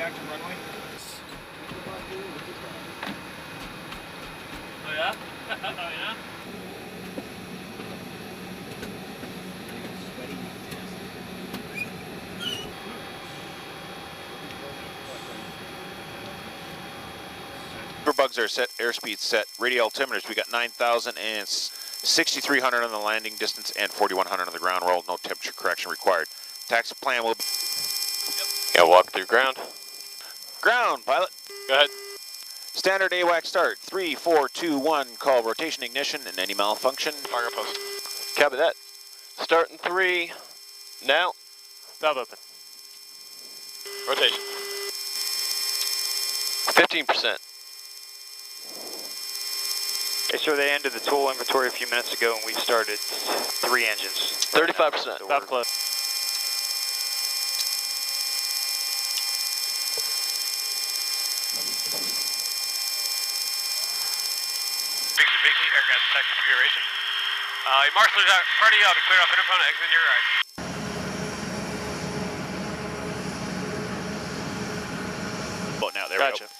back to runway. Oh yeah? Oh yeah? Bugs are set, airspeed set, radial altimeters, we got 9,000 and 6,300 on the landing distance and 4,100 on the ground roll, no temperature correction required. Taxi plan will be... Yeah, walk through ground. Ground, pilot. Go ahead. Standard AWACS start, 3, 4, 2, 1, call rotation ignition and any malfunction. Cargo post. Copy that. Start in 3, now. Valve open. Rotation. 15%. Okay, so they ended the tool inventory a few minutes ago and we started 3 engines. 35%. Valve close. Bixie, aircraft detect configuration. Your marshal's out in front of you, I'll be cleared off interphone, exit your right. Boat now, there Gotcha. we go.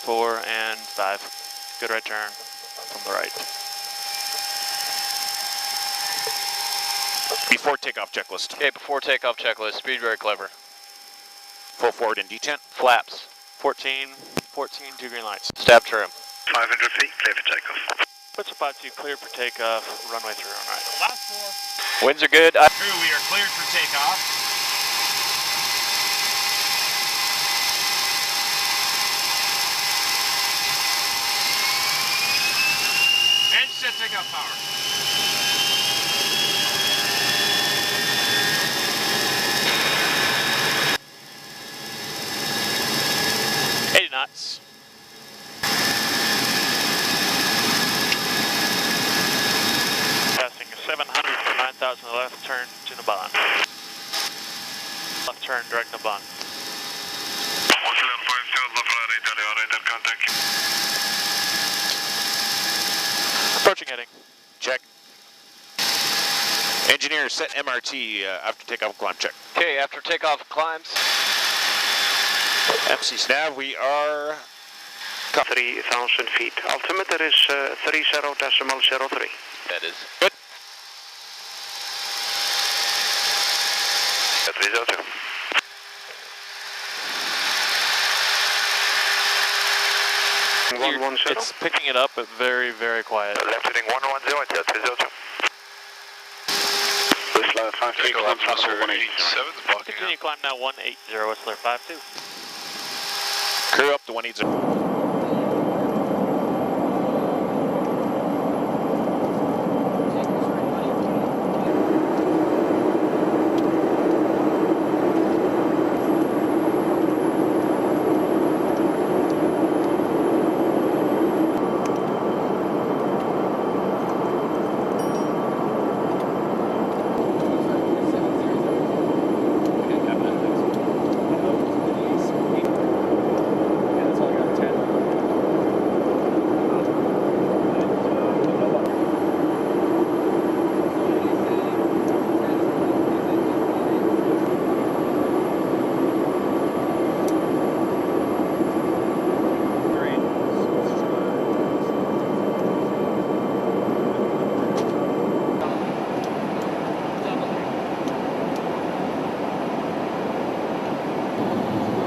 Four and 5. Good right turn from the right. Before takeoff checklist. Okay, before takeoff checklist, speed very clever. Full forward and detent. Flaps. 14, 2 green lights. Stab trim. 500 feet, clear for takeoff. Puts about 2 clear for takeoff, runway through on right. Last 4. Winds are good. Crew, we are cleared for takeoff. And set takeoff power. Knots. Passing 700 for 9,000 left turn to Naban. Left turn direct Naban. Approaching heading. Check. Engineer, set MRT after takeoff climb check. Okay, after takeoff climbs. MC Snav, we are... 3,000 feet. Altimeter is 30.03. That is. Good. 302. It's picking it up, but very, very quiet. Left heading 110 at 302. Whistler 53 climb faster 187. Continue climb now 180, Whistler 52. Crew up to 180.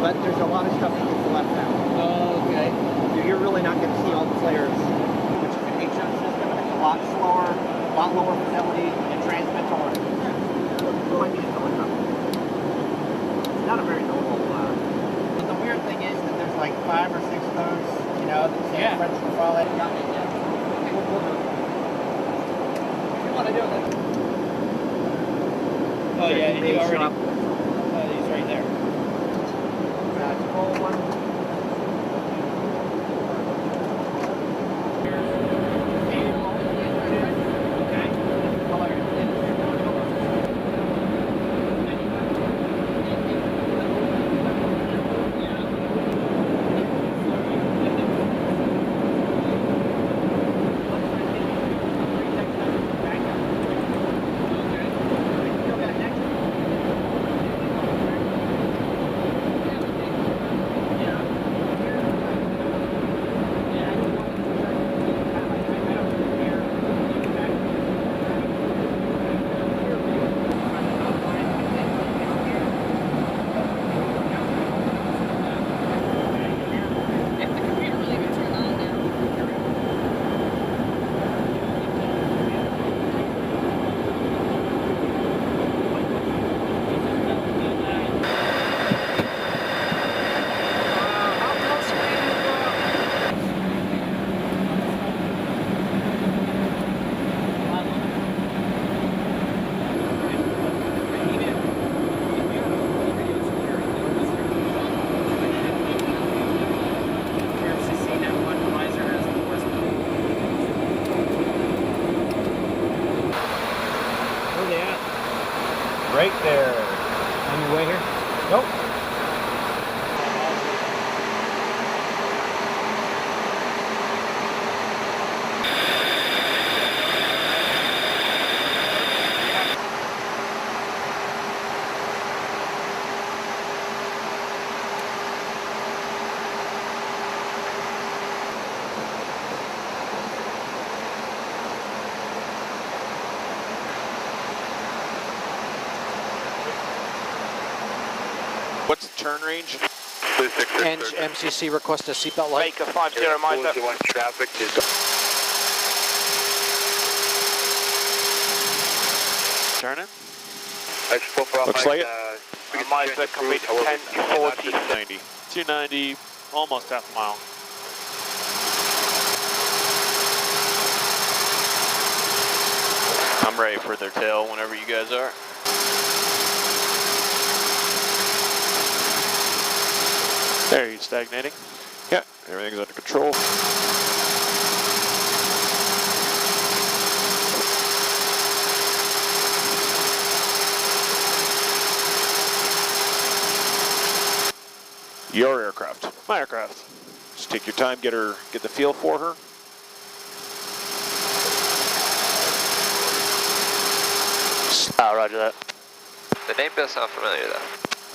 But there's a lot of stuff that gets left out. Oh, okay. You're really not going to see all the flares, which is an HO system, and it's a lot slower, a lot lower fidelity, and transmits on. It might be a helicopter. It's not a very normal But the weird thing is that there's like 5 or 6 of those, you know, that say French Rafale. If you want to do it, Oh yeah, and you already... Oh, he's right there. Roll one. Right there. On your way here? Nope. What's the turn range? And MCC request a seatbelt light. Baker 50 Mazda. Traffic is Turning. Looks like it. Mazda complete 1040. 90. 290, almost half a mile. I'm ready for their tail whenever you guys are. There, you stagnating? Yeah, everything's under control. Your aircraft. My aircraft. Just take your time, get the feel for her. Roger that. The name does sound familiar though.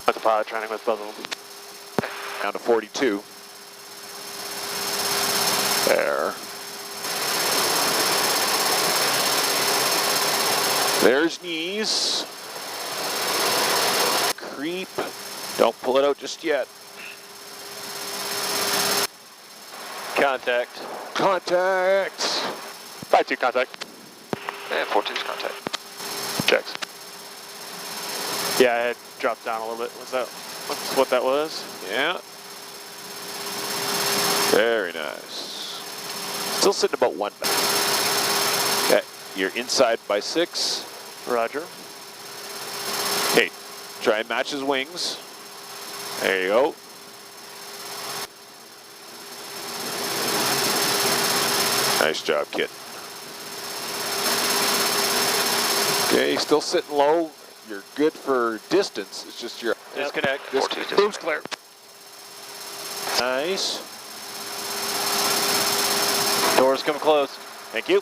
With the pilot training with both of them. Down to 42. There. There's knees. Creep. Don't pull it out just yet. Contact. Contact. 5-2 contact. Yeah, 14's contact. Checks. Yeah, I had dropped down a little bit. Was that what that was? Yeah. Very nice. Still sitting about 1 minute. Okay, you're inside by 6. Roger. Okay, try and match his wings. There you go. Nice job, kid. Okay, still sitting low. You're good for distance. It's just your Disconnect. Boom's clear. Nice. Doors come close. Thank you.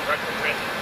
Right for transit.